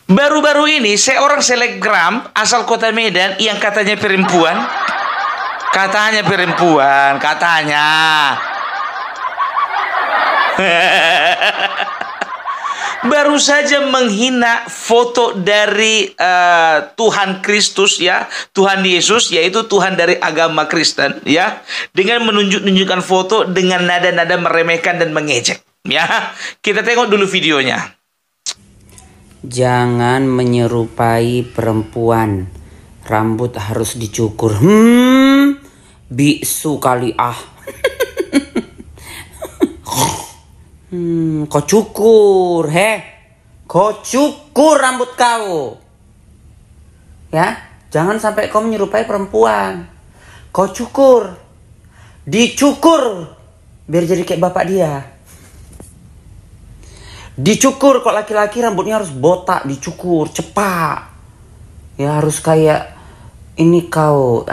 Baru-baru ini seorang selebgram asal kota Medan yang katanya perempuan. Katanya perempuan, katanya. Baru saja menghina foto dari Tuhan Kristus, ya, Tuhan Yesus, yaitu Tuhan dari agama Kristen, ya, dengan menunjukkan foto dengan nada-nada meremehkan dan mengejek, ya. Kita tengok dulu videonya. Jangan menyerupai perempuan. Rambut harus dicukur. Biksu kali ah. Kau cukur, kau cukur rambut kau. Ya, jangan sampai kau menyerupai perempuan. Kau cukur, dicukur, biar jadi kayak bapak dia. Dicukur, kok laki-laki rambutnya harus botak, dicukur, cepat. Ya harus kayak ini kau,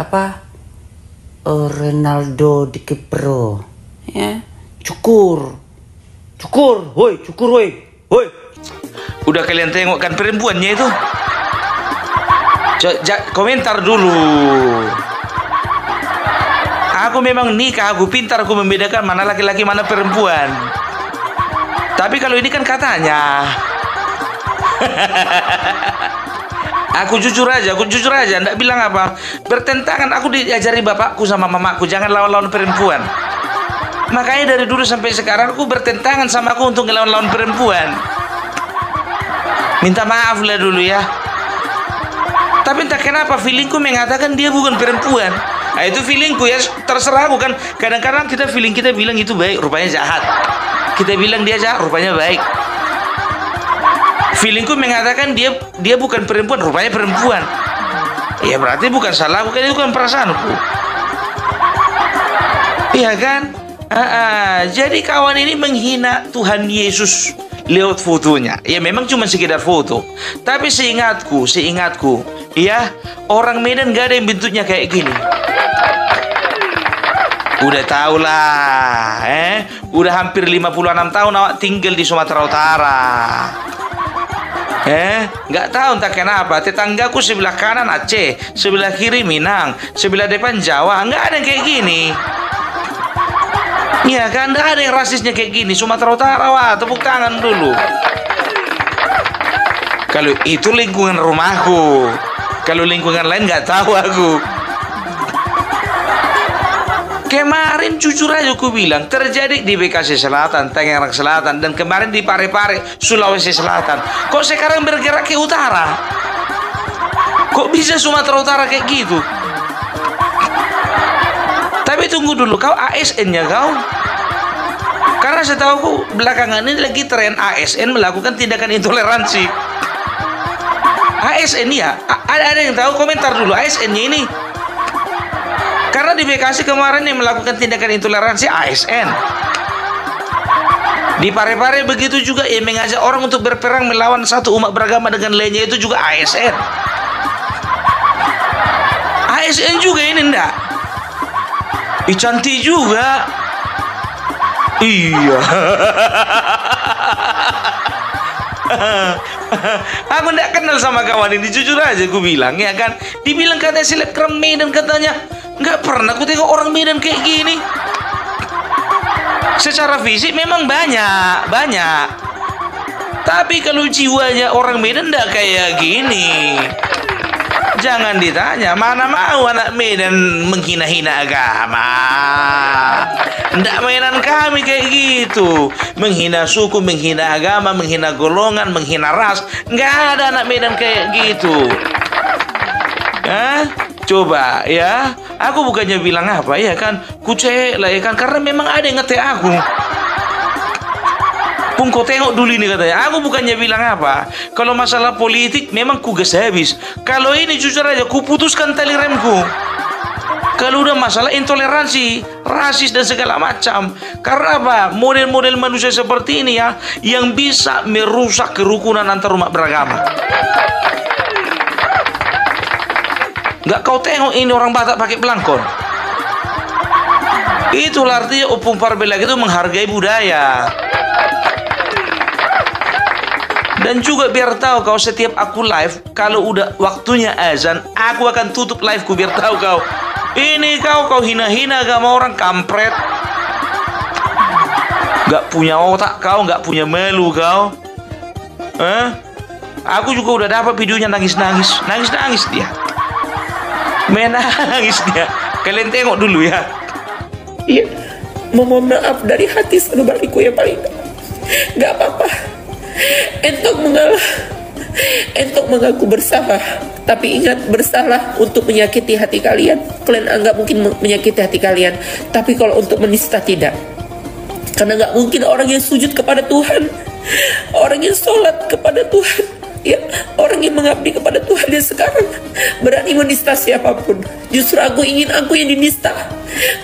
Ronaldo di Kipro. Ya, cukur. Cukur, woi, cukur, woi. Udah kalian tengok kan perempuannya itu? Komentar dulu. Aku memang nikah, aku pintar, aku membedakan mana laki-laki, mana perempuan. Tapi kalau ini kan katanya. Aku jujur aja, nggak bilang apa. Bertentangan, aku diajari bapakku sama mamaku, jangan lawan-lawan perempuan. Makanya dari dulu sampai sekarang aku bertentangan sama aku untuk ngelawan-lawan perempuan. Minta maaf lah dulu ya. Tapi entah kenapa feelingku mengatakan dia bukan perempuan. Nah itu feelingku ya, terserah aku kan. Kadang-kadang feeling kita bilang itu baik, rupanya jahat. Kita bilang dia jahat, rupanya baik. Feelingku mengatakan dia bukan perempuan, rupanya perempuan. Ya berarti bukan salahku, kan itu kan perasaanku. Iya kan? Jadi kawan ini menghina Tuhan Yesus lewat fotonya. Ya memang cuma sekedar foto. Tapi seingatku, ya orang Medan gak ada yang bentuknya kayak gini. Udah tau lah, udah hampir 56 tahun awak tinggal di Sumatera Utara. Nggak tahu entah kenapa tetanggaku sebelah kanan Aceh, sebelah kiri Minang, sebelah depan Jawa, nggak ada yang kayak gini. Iya kan, nggak ada yang rasisnya kayak gini. Sumatera Utara, wah tepuk tangan dulu. Kalau itu lingkungan rumahku, kalau lingkungan lain nggak tahu aku. Kemarin jujur aja aku bilang terjadi di Bekasi Selatan, Tangerang Selatan, dan kemarin di Parepare, Sulawesi Selatan. Kok sekarang bergerak ke utara? Kok bisa Sumatera Utara kayak gitu? Tapi tunggu dulu, kau ASN-nya kau? Karena setahuku belakangan ini lagi tren ASN melakukan tindakan intoleransi. ASN ya? Ada yang tahu? Komentar dulu ASN-nya ini. Karena di Bekasi kemarin yang melakukan tindakan intoleransi ASN. Di Parepare begitu juga, yang mengajak orang untuk berperang melawan satu umat beragama dengan lainnya, itu juga ASN. ASN juga ini enggak? Cantik juga. Iya. Aku enggak kenal sama kawan ini, jujur aja aku bilang, ya kan. Dibilang katanya selebgram Medan, katanya nggak pernah aku tengok orang Medan kayak gini. Secara fisik memang banyak. Tapi kalau jiwanya orang Medan nggak kayak gini. Jangan ditanya, mana mau anak Medan menghina-hina agama. Nggak mainan kami kayak gitu. Menghina suku, menghina agama, menghina golongan, menghina ras. Nggak ada anak Medan kayak gitu. Coba ya, aku bukannya bilang apa ya kan, kucek lah ya kan, karena memang ada yang ngetek aku. Pung kau tengok dulu ini katanya, aku bukannya bilang apa. Kalau masalah politik memang ku gas habis. Kalau ini jujur aja, ku putuskan tali remku. Kalau udah masalah intoleransi, rasis dan segala macam. Karena apa? Model-model manusia seperti ini ya, yang bisa merusak kerukunan antar umat beragama. Nggak kau tengok ini orang Batak pakai belangkon. Itulah artinya Opung Parbelak itu menghargai budaya. Dan juga biar tahu kau, setiap aku live, kalau udah waktunya azan, aku akan tutup liveku biar tahu kau. Ini kau hina-hina sama orang, kampret. Gak punya otak kau, gak punya malu kau. Aku juga udah dapat videonya nangis-nangis dia. Menangis dia. Kalian tengok dulu ya. Iya, mohon maaf dari hati sanubariku yang paling gak apa-apa. Entok mengalah, entok mengaku bersalah. Tapi ingat, bersalah untuk menyakiti hati kalian. Kalian anggap mungkin menyakiti hati kalian, tapi kalau untuk menista tidak. Karena gak mungkin orang yang sujud kepada Tuhan, orang yang sholat kepada Tuhan, ya, orang yang mengabdi kepada Tuhan yang sekarang berani menista siapapun. Justru aku ingin aku yang dinista.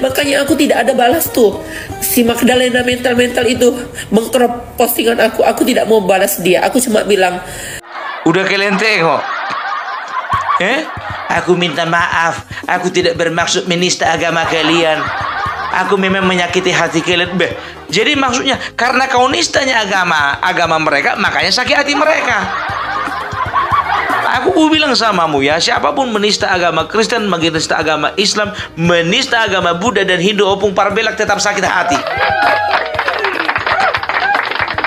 Makanya aku tidak ada balas tuh. Si Magdalena mental itu mengcrop postingan aku. Aku tidak mau balas dia. Aku cuma bilang, udah kalian tengok. Aku minta maaf. Aku tidak bermaksud menista agama kalian. Aku memang menyakiti hati kalian. Jadi maksudnya karena kau nistanya agama mereka, makanya sakit hati mereka. Aku bilang samamu ya, siapapun menista agama Kristen, menista agama Islam, menista agama Buddha dan Hindu opung parbelak, tetap sakit hati.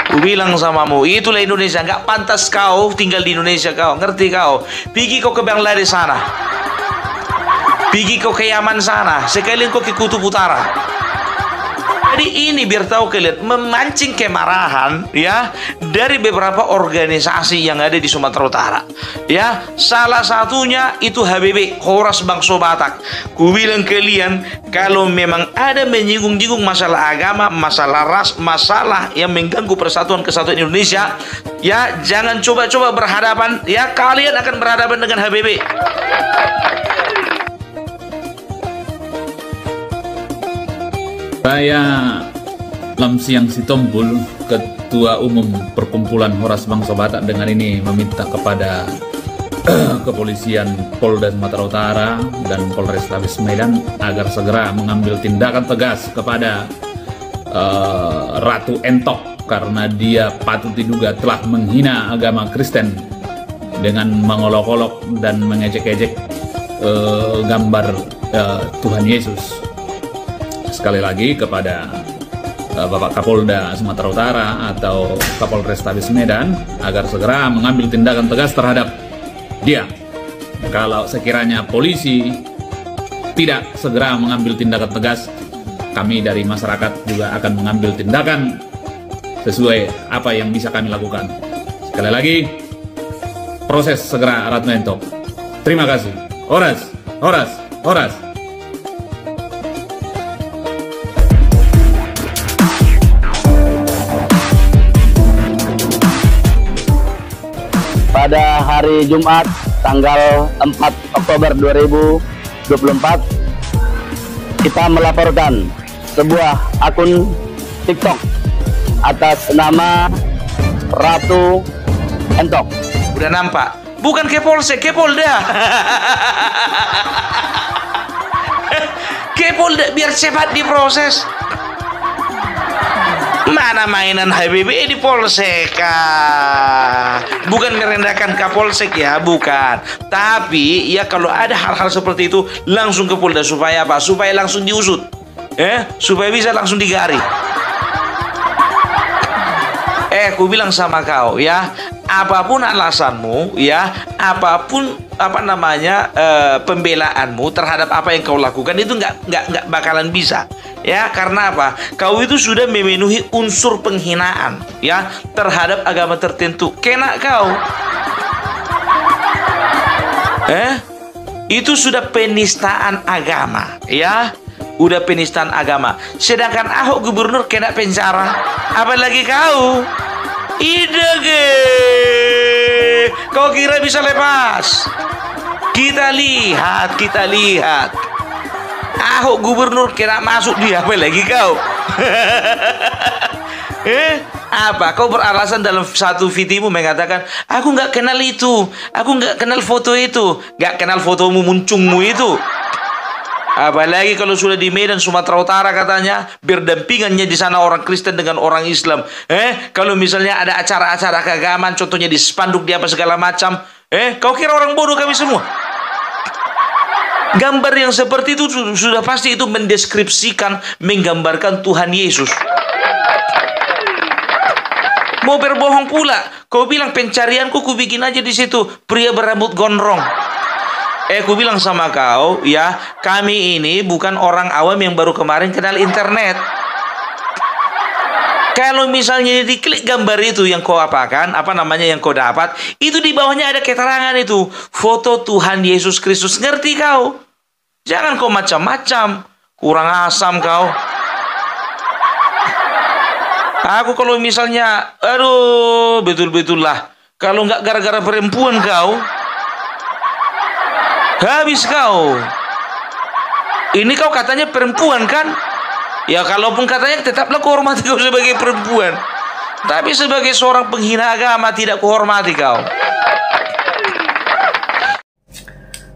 Aku bilang samamu, itulah Indonesia. Nggak pantas kau tinggal di Indonesia kau, ngerti kau? Pergi kau ke Bangladesh sana, pergi kau ke Yaman sana, sekalian kau ke Kutub Utara. Jadi ini biar tahu kalian, memancing kemarahan ya dari beberapa organisasi yang ada di Sumatera Utara. Ya, salah satunya itu HBB, Horas Bangsa Batak. Ku bilang kalian, kalau memang ada menyinggung-nyinggung masalah agama, masalah ras, masalah yang mengganggu persatuan kesatuan Indonesia, ya jangan coba-coba berhadapan, ya kalian akan berhadapan dengan HBB. Saya Lamsiang Sitompul, Ketua Umum Perkumpulan Horas Bangsa Batak, dengan ini meminta kepada kepolisian Polda Sumatera Utara dan Polrestabes Medan agar segera mengambil tindakan tegas kepada Ratu Entok, karena dia patut diduga telah menghina agama Kristen dengan mengolok-olok dan mengejek-ejek gambar Tuhan Yesus. Sekali lagi kepada Bapak Kapolda Sumatera Utara atau Kapolrestabes Medan agar segera mengambil tindakan tegas terhadap dia. Kalau sekiranya polisi tidak segera mengambil tindakan tegas, kami dari masyarakat juga akan mengambil tindakan sesuai apa yang bisa kami lakukan. Sekali lagi, proses segera Ratu Entok. Terima kasih. Horas, horas, horas. Pada hari Jumat tanggal 4 Oktober 2024 kita melaporkan sebuah akun TikTok atas nama Ratu Entok. Udah nampak? Bukan ke Polsek, ke Polda. Ke Polda biar cepat diproses. Mana mainan HBB di Polsek? Bukan merendahkan Kapolsek ya, bukan. Tapi ya kalau ada hal-hal seperti itu langsung ke Polda, supaya apa? Supaya langsung diusut, supaya bisa langsung digari. Aku bilang sama kau ya, apapun alasanmu ya, apapun pembelaanmu terhadap apa yang kau lakukan itu nggak bakalan bisa. Ya, karena apa? Kau itu sudah memenuhi unsur penghinaan ya terhadap agama tertentu. Kena kau. Itu sudah penistaan agama ya. Udah penistaan agama. Sedangkan Ahok gubernur kena penjara. Apalagi kau. Idege. Kau kira bisa lepas? Kita lihat. Ahok gubernur kena masuk dia, apa lagi kau? Apa? Kau beralasan dalam satu videomu mengatakan, aku nggak kenal itu, aku nggak kenal foto itu, nggak kenal fotomu muncungmu itu. Apalagi kalau sudah di Medan, Sumatera Utara katanya berdampingannya di sana orang Kristen dengan orang Islam. Kalau misalnya ada acara-acara keagamaan, contohnya di spanduk di apa segala macam, kau kira orang bodoh kami semua? Gambar yang seperti itu sudah pasti itu mendeskripsikan, menggambarkan Tuhan Yesus. Mau berbohong pula, kau bilang pencarianku ku bikin aja di situ pria berambut gondrong. Aku bilang sama kau, ya, kami ini bukan orang awam yang baru kemarin kenal internet. Kalau misalnya diklik gambar itu yang kau apakan, apa namanya yang kau dapat, itu di bawahnya ada keterangan itu, foto Tuhan Yesus Kristus. Ngerti kau? Jangan kau macam-macam, kurang asam kau. Aku kalau misalnya, aduh, betul-betul lah. Kalau nggak gara-gara perempuan kau, habis kau. Ini kau katanya perempuan kan? Ya kalaupun katanya tetaplah kau hormati kau sebagai perempuan. Tapi sebagai seorang penghina agama tidak kuhormati kau.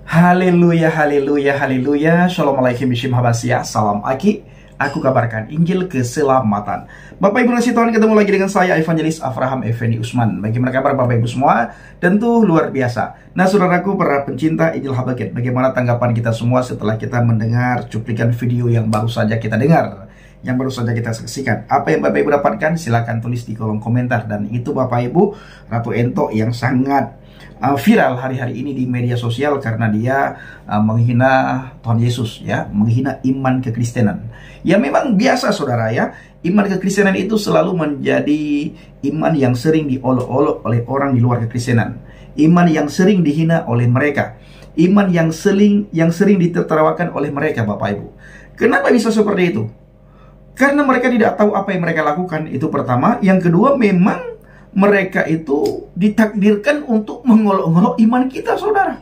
Haleluya, haleluya, haleluya. Shalom alaikum bismillahirrahmanirrahim. Salam Aki. Aku kabarkan Injil keselamatan. Bapak Ibu nasi Tuhan, ketemu lagi dengan saya Evangelis Avraham Effendi Usman. Bagaimana kabar Bapak Ibu semua? Tentu luar biasa. Nah saudaraku, para pencinta Injil Habakkuk, bagaimana tanggapan kita semua setelah kita mendengar cuplikan video yang baru saja kita dengar, yang baru saja kita saksikan? Apa yang Bapak Ibu dapatkan? Silahkan tulis di kolom komentar. Dan itu Bapak Ibu, Ratu Ento yang sangat viral hari-hari ini di media sosial karena dia menghina Tuhan Yesus, ya, menghina iman kekristenan. Ya memang biasa saudara ya, iman kekristenan itu selalu menjadi iman yang sering diolok-olok oleh orang di luar kekristenan, iman yang sering dihina oleh mereka, iman yang sering ditertawakan oleh mereka Bapak Ibu. Kenapa bisa seperti itu? Karena mereka tidak tahu apa yang mereka lakukan, itu pertama. Yang kedua, memang mereka itu ditakdirkan untuk mengolok-olok iman kita saudara.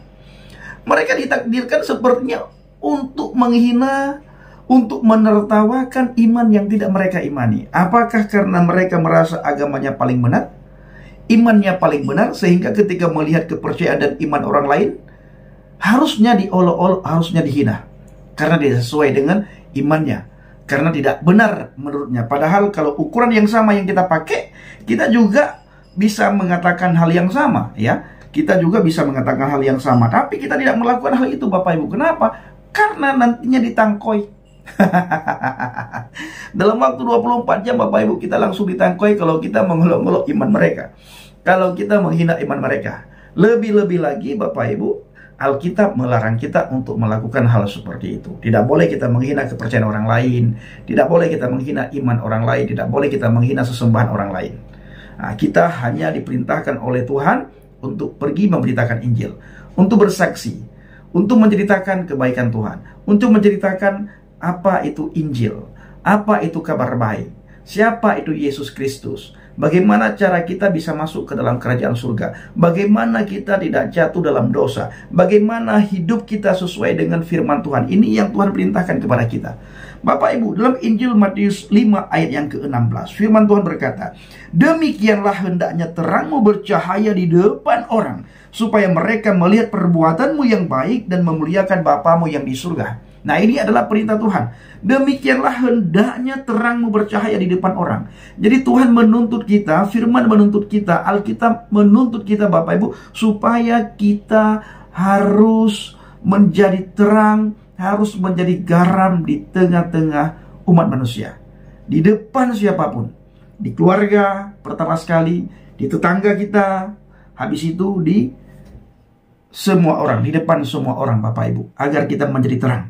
Mereka ditakdirkan sepertinya untuk menghina, untuk menertawakan iman yang tidak mereka imani. Apakah karena mereka merasa agamanya paling benar, imannya paling benar, sehingga ketika melihat kepercayaan dan iman orang lain harusnya diolok-olok, harusnya dihina karena tidak sesuai dengan imannya, karena tidak benar menurutnya. Padahal kalau ukuran yang sama yang kita pakai, kita juga bisa mengatakan hal yang sama, ya. Kita juga bisa mengatakan hal yang sama, tapi kita tidak melakukan hal itu Bapak Ibu. Kenapa? Karena nantinya ditangkoi. Dalam waktu 24 jam Bapak Ibu, kita langsung ditangkoi kalau kita mengolok-olok iman mereka, kalau kita menghina iman mereka. Lebih-lebih lagi Bapak Ibu, Alkitab melarang kita untuk melakukan hal seperti itu. Tidak boleh kita menghina kepercayaan orang lain, tidak boleh kita menghina iman orang lain, tidak boleh kita menghina sesembahan orang lain. Nah, kita hanya diperintahkan oleh Tuhan untuk pergi memberitakan Injil, untuk bersaksi, untuk menceritakan kebaikan Tuhan, untuk menceritakan apa itu Injil, apa itu kabar baik, siapa itu Yesus Kristus, bagaimana cara kita bisa masuk ke dalam kerajaan surga, bagaimana kita tidak jatuh dalam dosa, bagaimana hidup kita sesuai dengan firman Tuhan. Ini yang Tuhan perintahkan kepada kita. Bapak Ibu, dalam Injil Matius 5 ayat yang ke-16, firman Tuhan berkata, "Demikianlah hendaknya terangmu bercahaya di depan orang, supaya mereka melihat perbuatanmu yang baik dan memuliakan Bapamu yang di surga." Nah, ini adalah perintah Tuhan. Demikianlah hendaknya terangmu bercahaya di depan orang. Jadi Tuhan menuntut kita, firman menuntut kita, Alkitab menuntut kita Bapak Ibu, supaya kita harus menjadi terang, harus menjadi garam di tengah-tengah umat manusia. Di depan siapapun. Di keluarga pertama sekali, di tetangga kita, habis itu di semua orang, di depan semua orang Bapak Ibu, agar kita menjadi terang.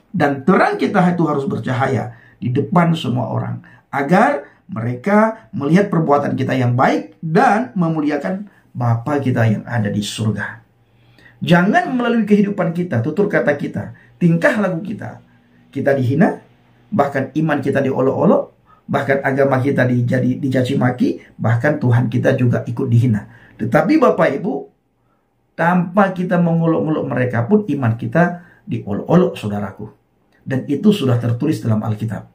Dan terang kita itu harus bercahaya di depan semua orang, agar mereka melihat perbuatan kita yang baik dan memuliakan Bapa kita yang ada di surga. Jangan melalui kehidupan kita, tutur kata kita, tingkah laku kita, kita dihina, bahkan iman kita diolok-olok, bahkan agama kita dicaci maki, bahkan Tuhan kita juga ikut dihina. Tetapi Bapak Ibu, tanpa kita mengolok-olok mereka pun iman kita diolok-olok saudaraku. Dan itu sudah tertulis dalam Alkitab.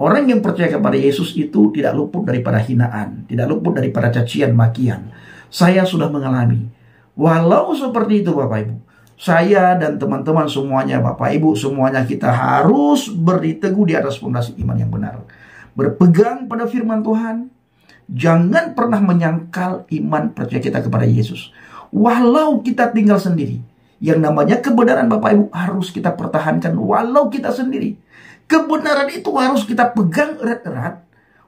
Orang yang percaya kepada Yesus itu tidak luput daripada hinaan, tidak luput daripada cacian makian. Saya sudah mengalami. Walau seperti itu Bapak Ibu, saya dan teman-teman semuanya, Bapak Ibu semuanya, kita harus berdiri teguh di atas fondasi iman yang benar. Berpegang pada firman Tuhan. Jangan pernah menyangkal iman percaya kita kepada Yesus. Walau kita tinggal sendiri, yang namanya kebenaran, Bapak Ibu, harus kita pertahankan walau kita sendiri. Kebenaran itu harus kita pegang erat-erat,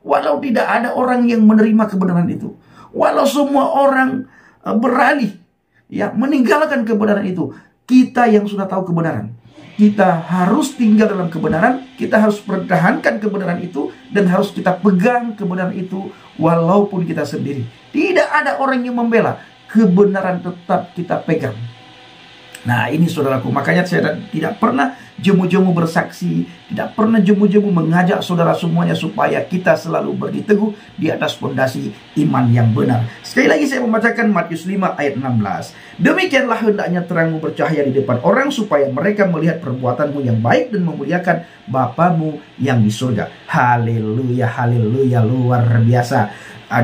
walau tidak ada orang yang menerima kebenaran itu. Walau semua orang beralih, ya, meninggalkan kebenaran itu. Kita yang sudah tahu kebenaran, kita harus tinggal dalam kebenaran. Kita harus pertahankan kebenaran itu, dan harus kita pegang kebenaran itu walaupun kita sendiri. Tidak ada orang yang membela, kebenaran tetap kita pegang. Nah, ini saudaraku, makanya saya tidak pernah jemu-jemu bersaksi, tidak pernah jemu-jemu mengajak saudara semuanya supaya kita selalu berdiri teguh di atas fondasi iman yang benar. Sekali lagi saya membacakan Matius 5 ayat 16. Demikianlah hendaknya terangmu bercahaya di depan orang, supaya mereka melihat perbuatanmu yang baik dan memuliakan Bapamu yang di surga. Haleluya, haleluya, luar biasa.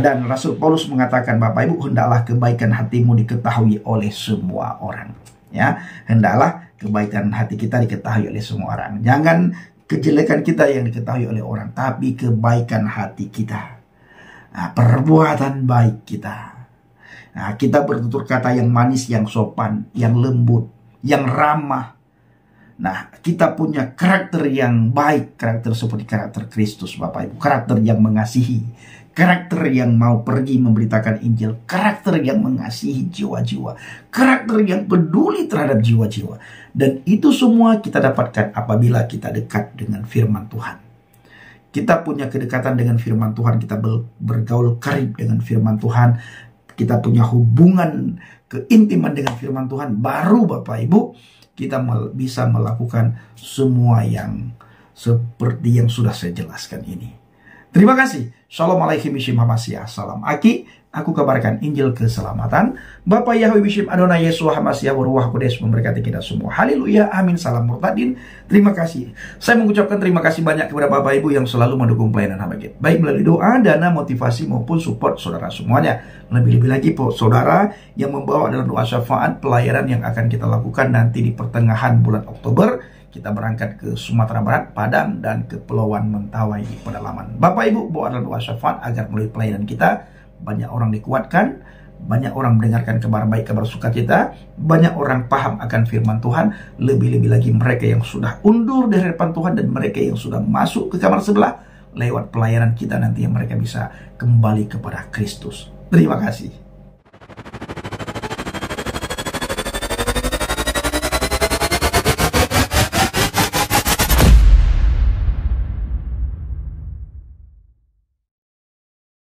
Dan Rasul Paulus mengatakan, Bapak Ibu, hendaklah kebaikan hatimu diketahui oleh semua orang. Ya, hendaklah kebaikan hati kita diketahui oleh semua orang. Jangan kejelekan kita yang diketahui oleh orang, tapi kebaikan hati kita. Nah, perbuatan baik kita. Nah, kita bertutur kata yang manis, yang sopan, yang lembut, yang ramah. Nah, kita punya karakter yang baik, karakter seperti karakter Kristus, Bapak Ibu. Karakter yang mengasihi, karakter yang mau pergi memberitakan Injil, karakter yang mengasihi jiwa-jiwa, karakter yang peduli terhadap jiwa-jiwa. Dan itu semua kita dapatkan apabila kita dekat dengan firman Tuhan. Kita punya kedekatan dengan firman Tuhan, kita bergaul karib dengan firman Tuhan, kita punya hubungan keintiman dengan firman Tuhan, baru Bapak Ibu kita bisa melakukan semua yang seperti yang sudah saya jelaskan ini. Terima kasih. Shalom alaikum bishim hamasyah. Salam Aki. Aku kabarkan Injil keselamatan. Bapak Yahweh bishim Adonai Yeshua hamasyah waruah kudes memberkati kita semua. Haleluya. Amin. Salam murtadin. Terima kasih. Saya mengucapkan terima kasih banyak kepada Bapak Ibu yang selalu mendukung pelayanan Hamba Gate, baik melalui doa, dana, motivasi maupun support saudara semuanya. Lebih-lebih lagi saudara yang membawa dalam doa syafaat pelayanan yang akan kita lakukan nanti di pertengahan bulan Oktober. Kita berangkat ke Sumatera Barat, Padang, dan ke Kepulauan Mentawai di pedalaman. Bapak Ibu, bawa dalam doa syafaat agar melalui pelayanan kita banyak orang dikuatkan, banyak orang mendengarkan kabar baik, kabar sukacita, banyak orang paham akan firman Tuhan, lebih-lebih lagi mereka yang sudah undur dari hadapan Tuhan dan mereka yang sudah masuk ke kamar sebelah lewat pelayanan kita nanti yang mereka bisa kembali kepada Kristus. Terima kasih.